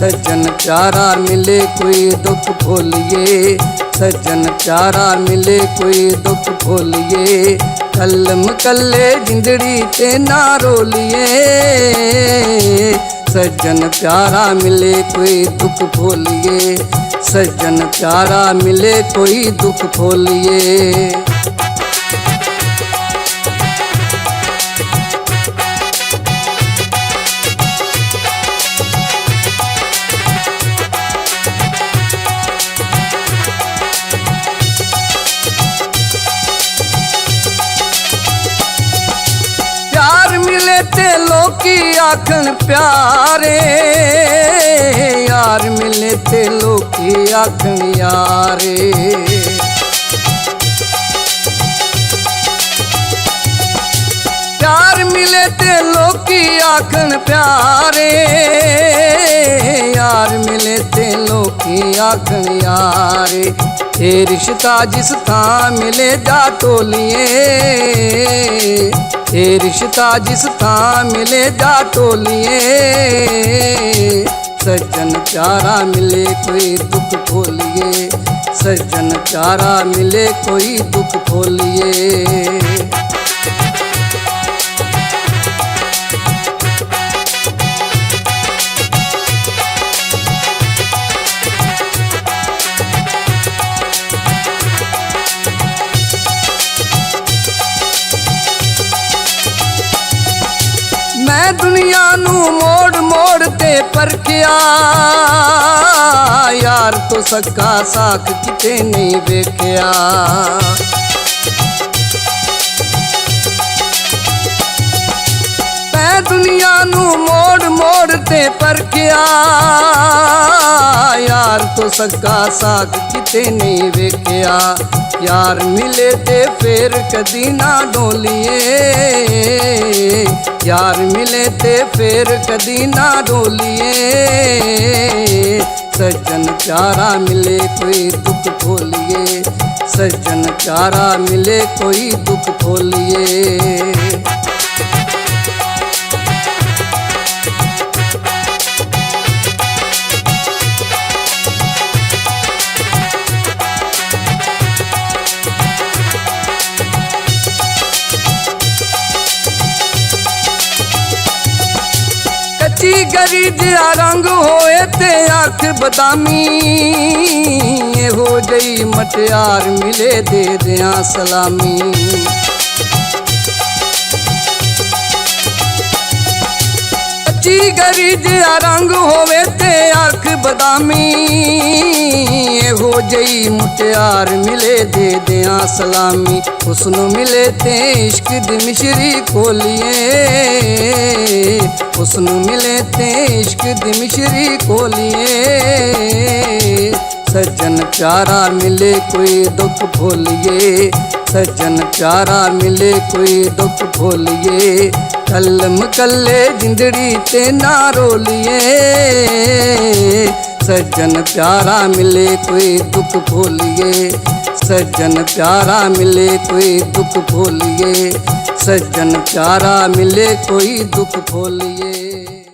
सज्जन प्यारा मिले कोई दुख भूलिए, सज्जन प्यारा मिले कोई दुख भूलिए, कलम कल्ले जिंदड़ी ते ना रोलिए। सज्जन प्यारा मिले कोई दुख भूलिए, सज्जन प्यारा मिले कोई दुख भूलिए। प्यार मिले ते लोकी आखन प्यारे, यार मिले ते लोकी आखन यारे। प्यार मिले ते लोकी आखन प्यारे, यार मिले ते लोकी आखन यारे। ये रिश्ता जिस थां मिले जा टोलिए, ये रिश्ता जिस थां मिले जा टोलिए। सज्जन प्यारा मिले कोई दुख भूलिए, सज्जन प्यारा मिले कोई दुख भूलिए। मैं दुनिया नू मोड़ मोड़ ते परखिया, यार तो सक्का साख किते नहीं वेखिया। मैं दुनिया नू मोड़ मोड़ ते परखिया, यार तो सक्का साख किते नहीं वेखिया। यार मिले ते फिर कदी ना डोलिए, यार मिले ते फिर कदी ना डोलिए। सज्जन प्यारा मिले कोई दुख भूलिए, सज्जन प्यारा मिले कोई दुख भूलिए। कच्ची गरी जिया रंग होए ते आँख बदामी, ये हो जई मटियार मिले दे दिया सलामी। कच्ची गरी जिया रंग होए ते आँख बदामी, ये हो जई मुटियार मिले दे दिया सलामी। हुस्न मिले ते इश्क दी मिश्री खोलिए, हुस्न मिले ते इश्क दी मिश्री खोलिए। सज्जन प्यारा मिले कोई दुख भूलिए, सज्जन प्यारा मिले कोई दुख भूलिए, कलम कल्ले जिंदड़ी ते ना रोलिए। सज्जन प्यारा मिले कोई दुख भूलिए, सज्जन प्यारा मिले कोई दुख भूलिए, सज्जन प्यारा मिले कोई दुख भूलिए।